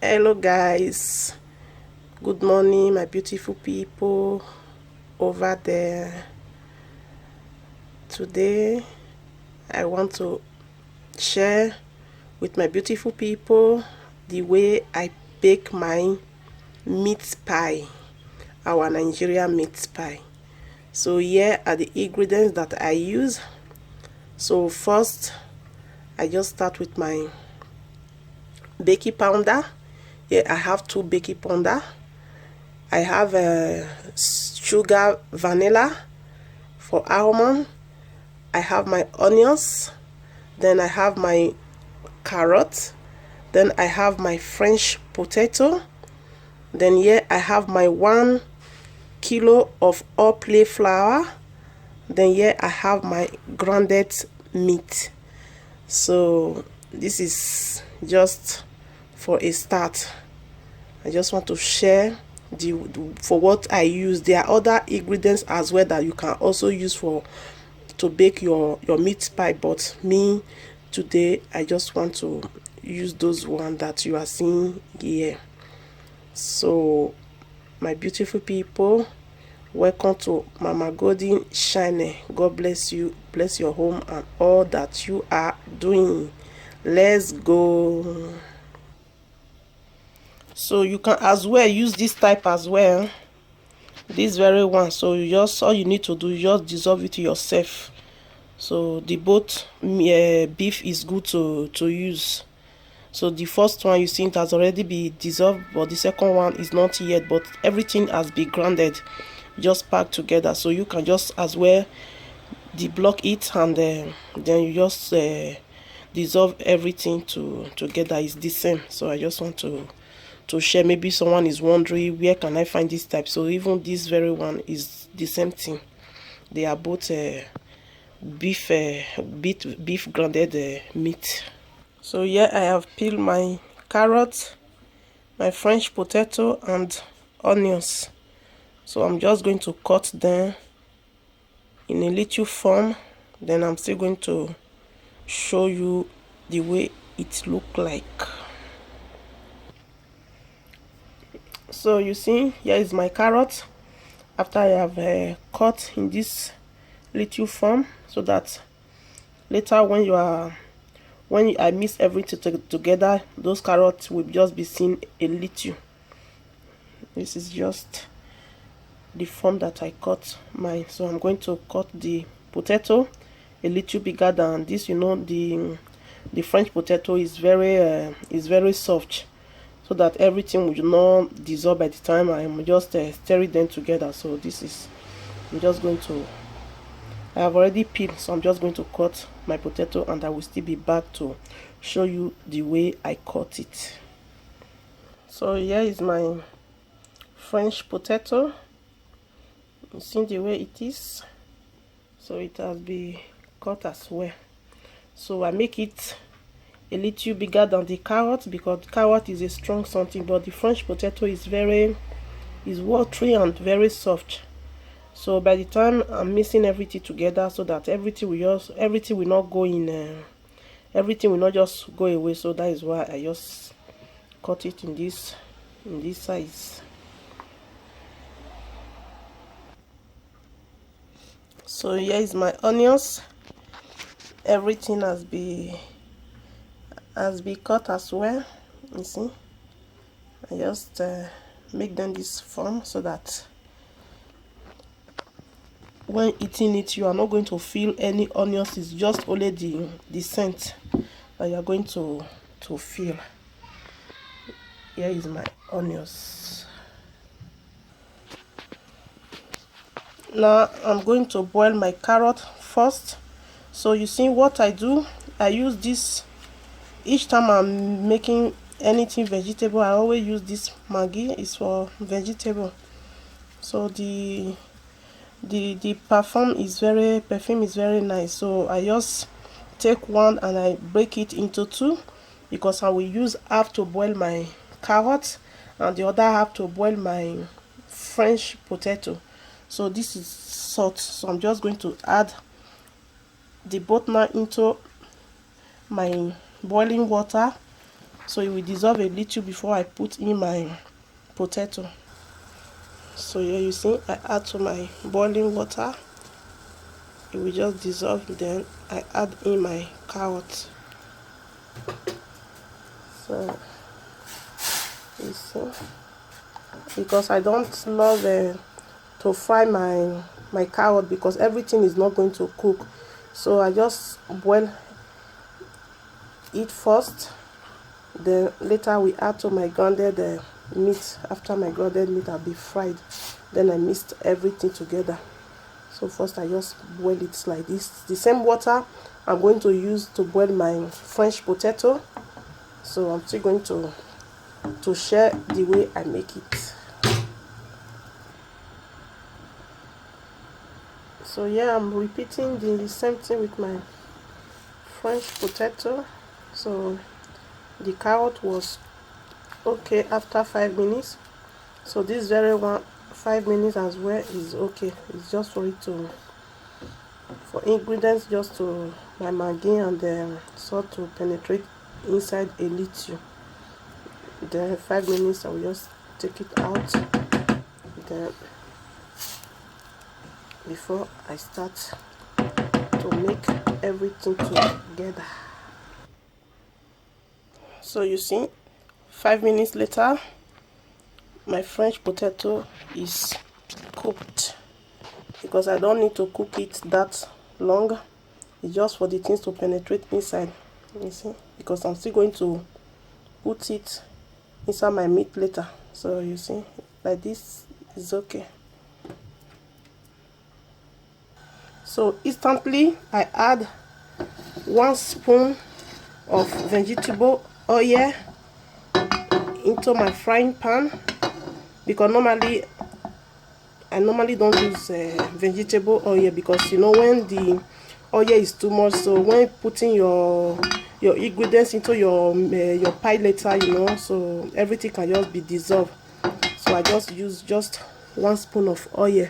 Hello guys, good morning my beautiful people over there. Today I want to share with my beautiful people the way I bake my meat pie, our Nigerian meat pie. So here are the ingredients that I use. So first I just start with my baking powder. Here I have 2 baking powder. I have sugar, vanilla for almond. I have my onions. Then I have my carrot. Then I have my French potato. Then here I have my 1 kilo of all-purpose flour. Then here I have my grounded meat. So this is just for a start. I just want to share for what I use. There are other ingredients as well that you can also use to bake your meat pie, but me today I just want to use those ones that you are seeing here. So my beautiful people, welcome to Mama Golden Shine. God bless you, bless your home and all that you are doing. Let's go. So you can as well use this type as well, this very one. So you just, all you need to do, you just dissolve it yourself. So the both beef is good to use. So the first one you see it has already been dissolved, but the second one is not yet, but everything has been grounded, just packed together. So you can just as well deblock it, and then you just dissolve everything together. It's the same. So I just want to share. Maybe someone is wondering where can I find this type. So even this very one is the same thing. They are both beef grounded meat. So here I have peeled my carrot, my French potato and onions. So I'm just going to cut them in a little form. Then I'm still going to show you the way it look like. So you see, here is my carrot after I have cut in this little form, so that later when I mix everything together, those carrots will just be seen a little. This is just the form that I cut mine. So I'm going to cut the potato a little bigger than this. You know, the French potato is very soft, so that everything will not dissolve by the time I'm just stirring them together. So this is, I'm just going to, I have already peeled, so I'm just going to cut my potato, and I will still be back to show you the way I cut it. So here is my French potato. You see the way it is. So it has been cut as well. So I make it a little bigger than the carrot, because carrot is a strong something, but the French potato is watery and very soft. So by the time I'm mixing everything together, so that everything will not go in, everything will not just go away. So that is why I just cut it in this size. So here is my onions. Everything has been cut as well. You see, I just make them this form, so that when eating it you are not going to feel any onions. It's just only the scent that you are going to feel. Here is my onions. Now I'm going to boil my carrot first. So you see what I do, I use this each time I'm making anything vegetable. I always use this Maggi. It's for vegetable. So the perfume is very nice. So I just take one and I break it into 2, because I will use half to boil my carrot and the other half to boil my French potato. So this is salt. So I'm just going to add the both now into my boiling water. so it will dissolve a little before I put in my potato. So here you see I add to my boiling water. It will just dissolve. Then I add in my carrot. So you see, because I don't love to fry my carrot because everything is not going to cook, so I just boil it first, then later we add to my grounded meat. After my grounded meat will be fried, then I mixed everything together. So first I just boil it like this. The same water I'm going to use to boil my French potato, so I'm still going to share the way I make it. So yeah, I'm repeating the same thing with my French potato. So the carrot was okay after 5 minutes, so this very one 5 minutes as well is okay. It's just for it to, for ingredients, just to my Maggi and the salt to penetrate inside a little. Then 5 minutes I will just take it out, then before I start to make everything together. So you see, 5 minutes later my French potato is cooked, because I don't need to cook it that long. It's just for the things to penetrate inside, you see, because I'm still going to put it inside my meat later. So you see, like this is okay. So instantly I add 1 spoon of vegetable oil into my frying pan, because I normally don't use vegetable oil, because you know when the oil is too much, so when putting your ingredients into your pie later, you know, so everything can just be dissolved. So I just use just 1 spoon of oil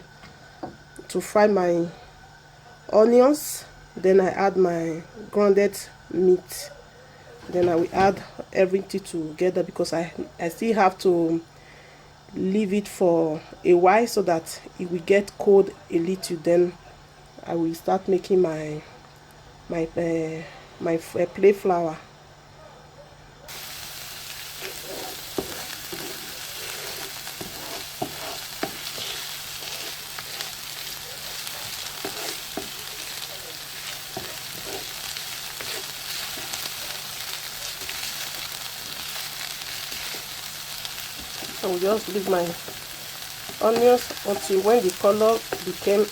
to fry my onions, then I add my grounded meat, then I will add everything together, because I still have to leave it for a while so that it will get cold a little. Then I will start making my play flour. I will just leave my onions until when the color became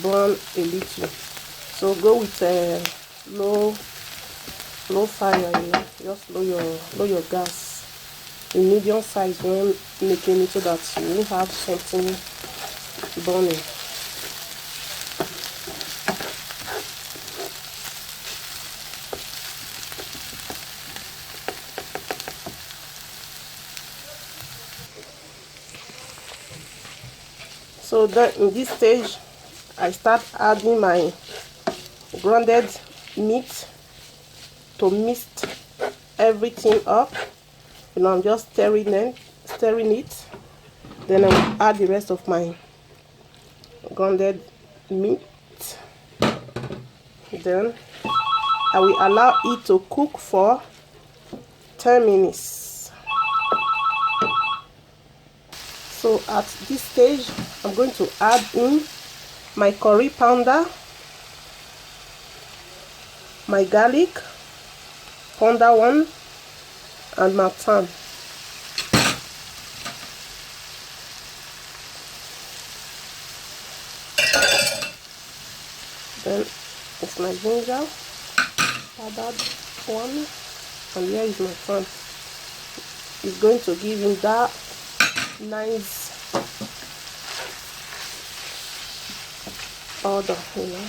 brown a little. So go with low fire, you know, just low your gas in medium size when making it, so that you will have something burning. So then in this stage I start adding my grounded meat to mix everything up. You know, I'm just stirring it. Then I will add the rest of my grounded meat. Then I will allow it to cook for 10 minutes. So at this stage I'm going to add in my curry powder, my garlic powder one, and my thyme. Then it's my ginger powdered one, and here is my thyme. It's going to give him that nice odor, you know.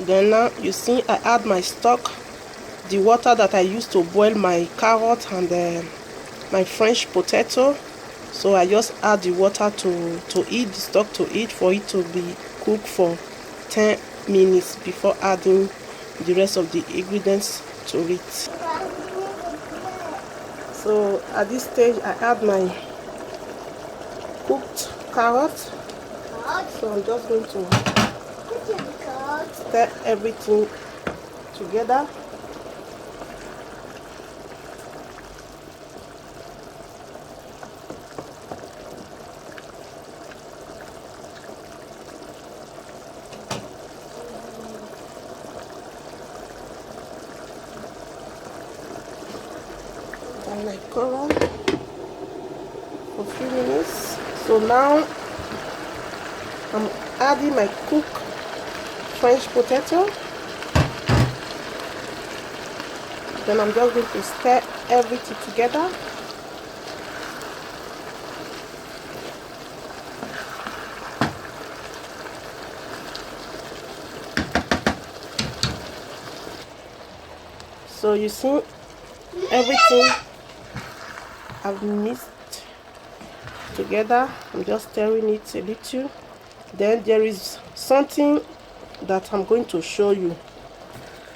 Then now you see I add my stock, the water that I used to boil my carrot and my French potato. So I just add the water to eat the stock, to eat, for it to be cooked for 10 minutes before adding the rest of the ingredients to it. So at this stage I add my cooked carrot. So I'm just going to stir everything together. And I cover for a few minutes. So now I'm adding my cooked French potato. Then I'm just going to stir everything together. So you see everything I've mixed together. I'm just stirring it a little. Then there is something that I'm going to show you.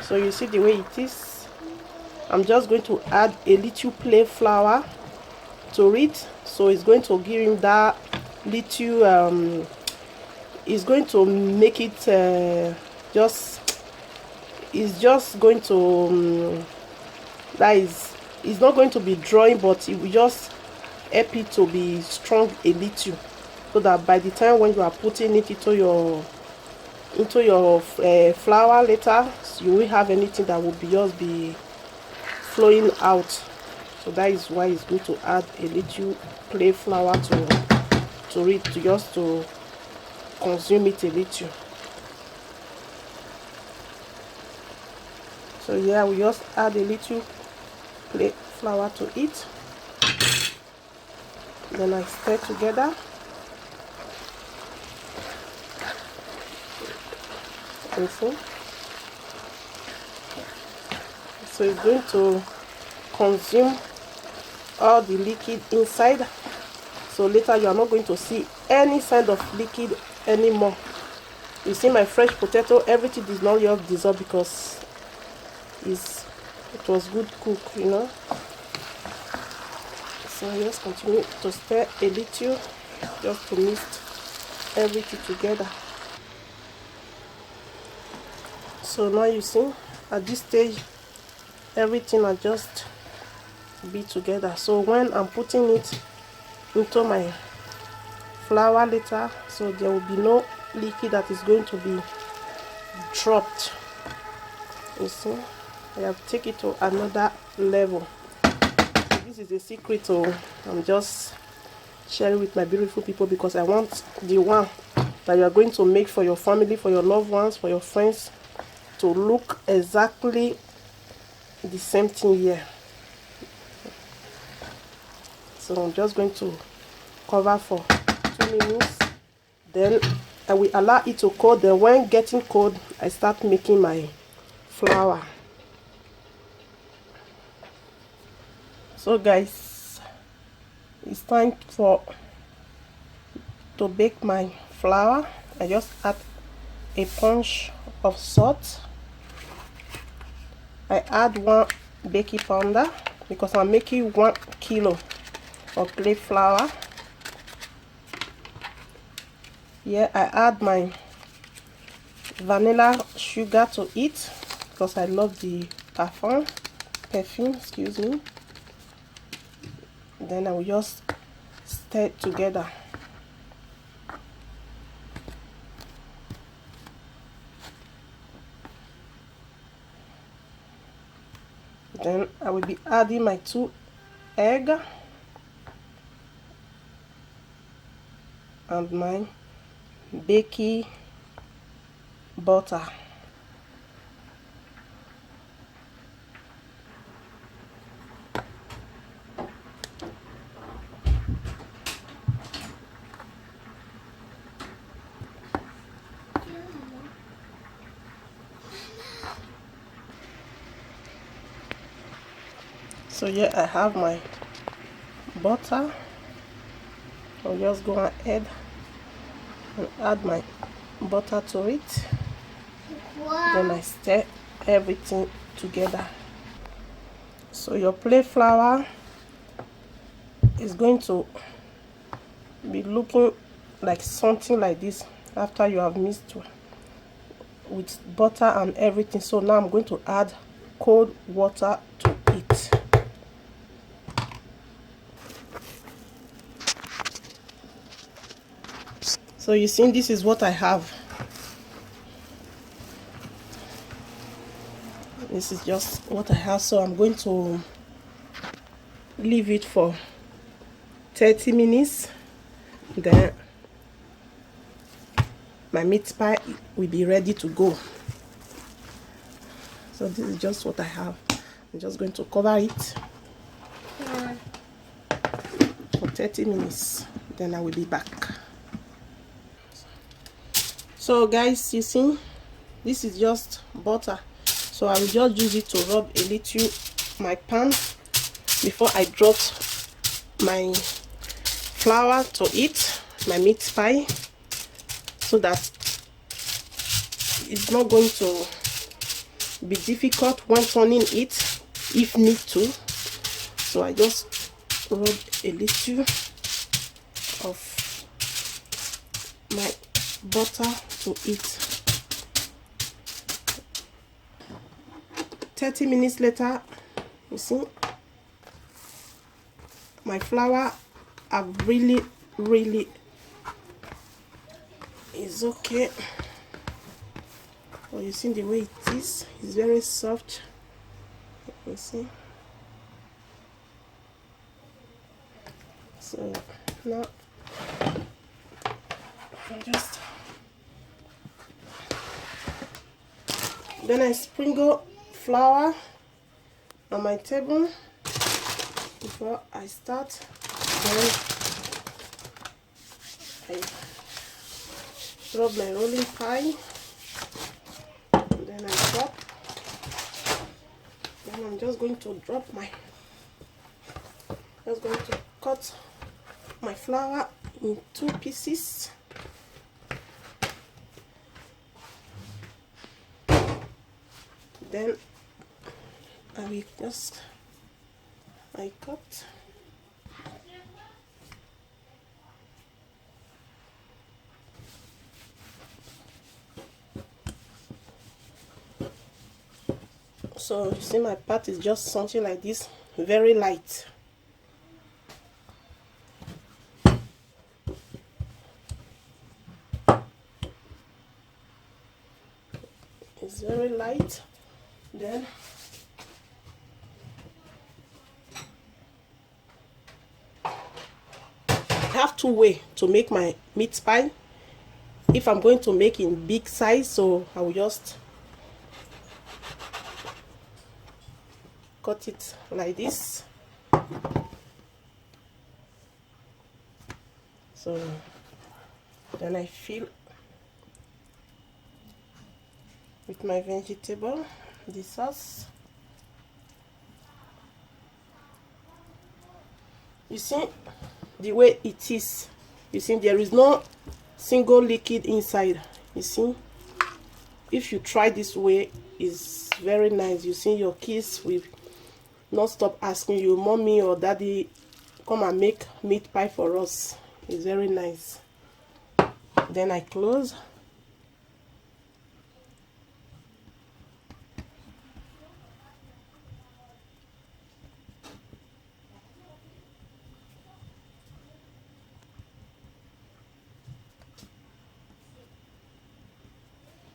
So you see the way it is. I'm just going to add a little plain flour to it, so it's going to give him that little it's going to make it it's just going to that is, it's not going to be drawing, but it will just help it to be strong a little, so that by the time when you are putting it into your flour later, you won't have anything that will be just be flowing out. So that is why it's going to add a little plain flour to it, just to consume it a little. So yeah, we just add a little plain flour to it. Then I stir together. So it's going to consume all the liquid inside, so later you are not going to see any sign of liquid anymore. You see my fresh potato, everything did not just dissolve because it was good cook, you know. So I just continue to stir a little, just to mix everything together. So now you see at this stage everything are just be together. So when I'm putting it into my flour later, so there will be no liquid that is going to be dropped. You see, I have taken it to another level. So this is a secret, so I'm just sharing with my beautiful people, because I want the one that you are going to make for your family, for your loved ones, for your friends, to look exactly the same thing here. So I'm just going to cover for 2 minutes. Then I will allow it to cool. Then when getting cold, I start making my flour. So guys, it's time to bake my flour. I just add a punch of salt. I add 1 baking powder because I'm making 1 kilo of plain flour. Here I add my vanilla sugar to it because I love the perfume, excuse me. Then I will just stir it together. Then I will be adding my 2 eggs and my baking butter. So here I have my butter. I'll just go ahead and add my butter to it. Then I stir everything together. So your plain flour is going to be looking like something like this after you have mixed with butter and everything. So now I'm going to add cold water to it. So you see, this is what I have. This is just what I have. So I'm going to leave it for 30 minutes. Then my meat pie will be ready to go. So this is just what I have. I'm just going to cover it for 30 minutes. Then I will be back. So guys, you see, this is just butter. So I will just use it to rub a little my pan before I drop my flour to it, my meat pie, so that it's not going to be difficult when turning it if need to. So I just rub a little of my butter to it. 30 minutes later, you see, my flour have really is okay. Oh, you see the way it is, it's very soft. You see. So now then I sprinkle flour on my table before I start. Then I rub my rolling pie. Then I drop. Then I'm just going to drop my. Just going to cut my flour in 2 pieces. Then I will just cut. So you see, my part is just something like this, very light. It's very light. Then I have 2 ways to make my meat pie. If I'm going to make in big size, so I will just cut it like this. So then I fill with my vegetable, the sauce. You see the way it is. You see there is no single liquid inside. You see, if you try this way, it's very nice. You see, your kids will not stop asking you, mommy or daddy, come and make meat pie for us. It's very nice. Then I close.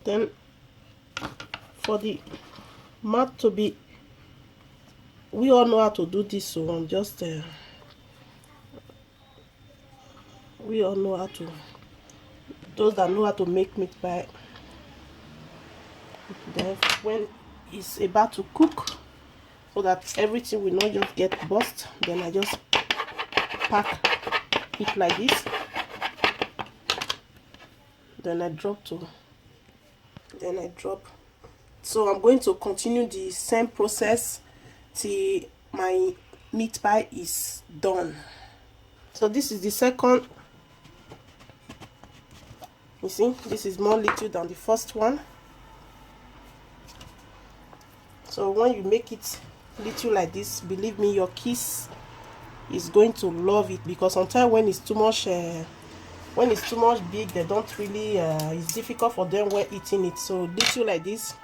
Then for the mat to be, we all know how to do this, so I'm just we all know how to, those that know how to make meat pie. Then when it's about to cook, so that everything will not just get burst, then I just pack it like this. Then I drop. So I'm going to continue the same process till my meat pie is done. So this is the second. You see, this is more liquid than the first one. So when you make it little like this, believe me, your kids is going to love it, because sometimes when it's too much big, they don't really it's difficult for them when eating it. So little like this.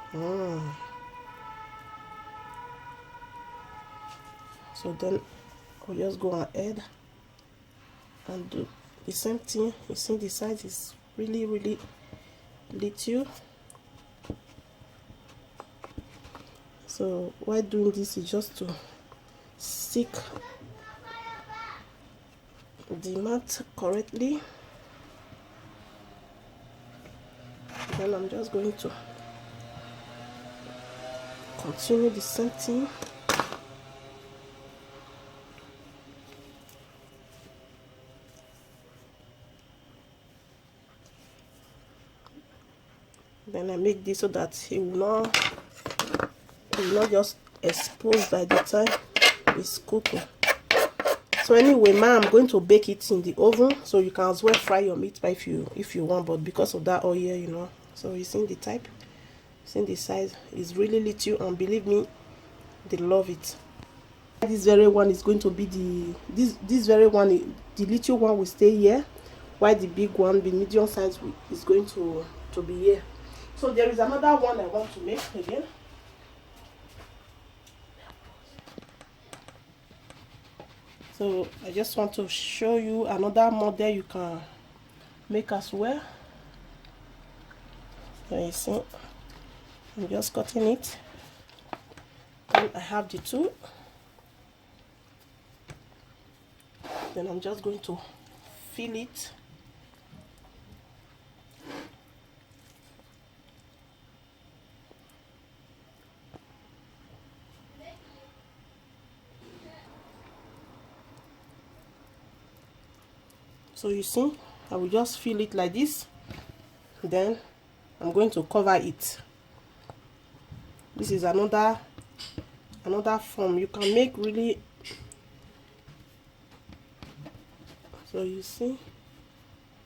So then we'll just go ahead and do the same thing. You see the size is really little. So while doing this is just to stick the mat correctly. Then I'm just going to continue the same thing. Then I make this so that it will not just expose by the time it's cooking. So anyway, now I'm going to bake it in the oven, so you can as well fry your meat pie if you want, but because of that oil, you know. So you see the type, see the size is really little, and believe me, they love it. This very one is going to be this very one, the little one will stay here, while the big one, the medium size, is going to be here. So there is another one I want to make again. So I just want to show you another model you can make as well. So you see, I'm just cutting it. Then I have the two. Then I'm just going to fill it. So you see, I will just fill it like this. Then I'm going to cover it. This is another form you can make, really. So you see,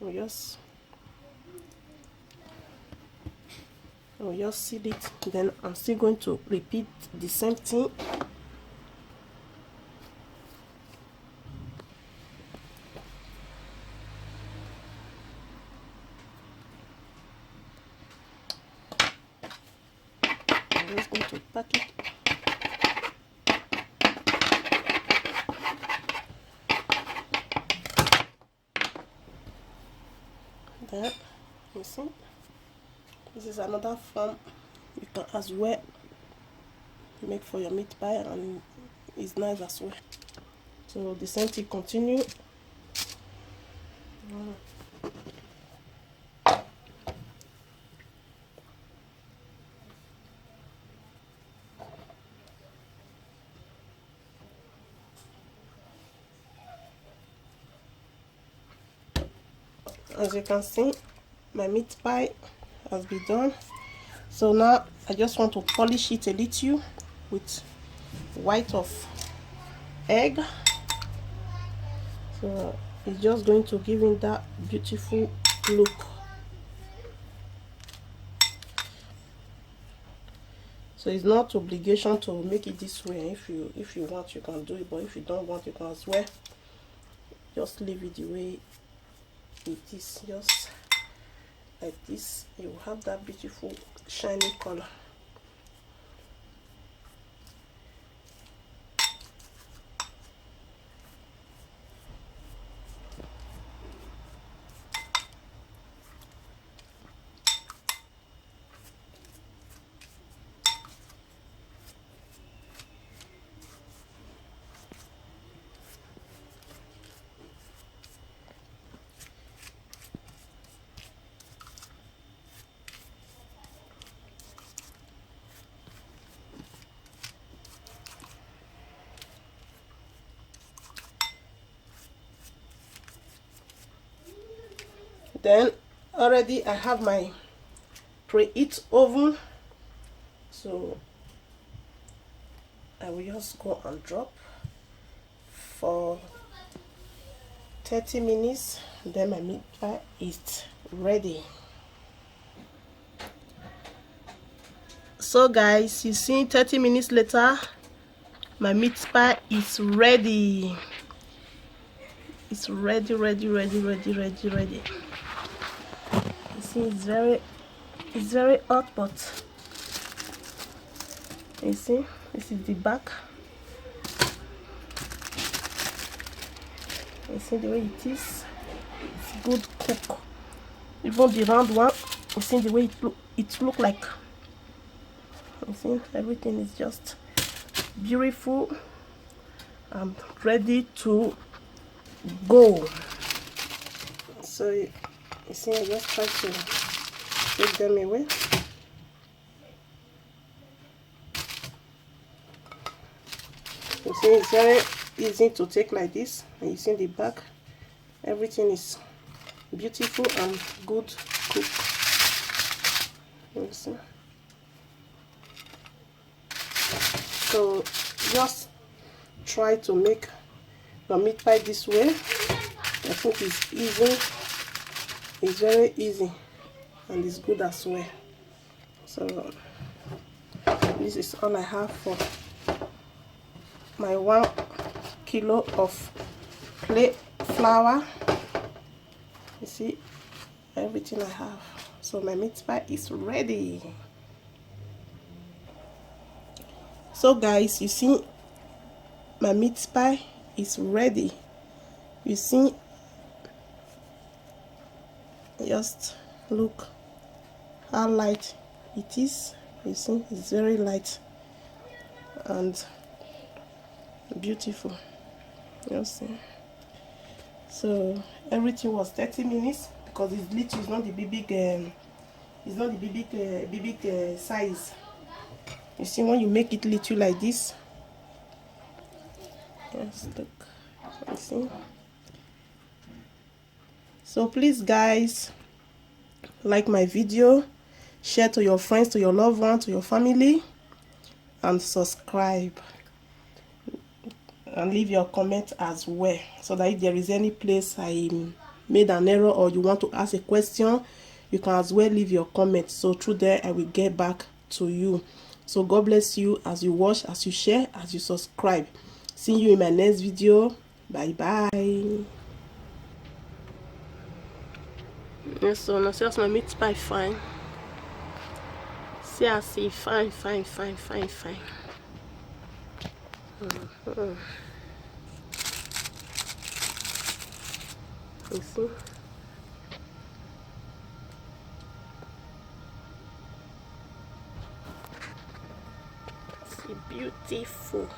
I'll just seal it. Then I'm still going to repeat the same thing. I'm just going to pack it. There, you see, this is another form you can as well make for your meat pie, and it's nice as well. So the same thing continue. As you can see, my meat pie has been done. So now I just want to polish it a little with white of egg. So it's just going to give it that beautiful look. So it's not obligation to make it this way. If you want, you can do it, but if you don't want, you can as well just leave it the way it is, just like this. You will have that beautiful shiny color. Then already I have my preheat oven, so I will just go and drop for 30 minutes. Then my meat pie is ready. So guys, you see 30 minutes later my meat pie is ready. It's ready. You see it's very hot, but you see this is the back. You see the way it is. It's good cook. Even the round one, you see the way it look like. You see everything is just beautiful and ready to go. So you see, I just try to take them away. You see, it's very easy to take like this. And you see the back, everything is beautiful and good cook. You see. So just try to make your meat pie this way. I think it's easy. It's very easy and it's good as well. So this is all I have for my 1 kilo of clay flour. You see everything I have. So my meat pie is ready. So guys, you see my meat pie is ready. You see, just look how light it is. You see it's very light and beautiful. You see. So everything was 30 minutes because it's little. It's not the big it's not the big size. You see, when you make it little like this, yes, look, you see. So please guys, like my video, share to your friends, to your loved ones, to your family, and subscribe, and leave your comment as well, so that if there is any place I made an error or you want to ask a question, you can as well leave your comment. So through there I will get back to you. So God bless you as you watch, as you share, as you subscribe. See you in my next video. Bye bye. Yes, so now see my meat pie fine. See, I see fine. You see? See, beautiful.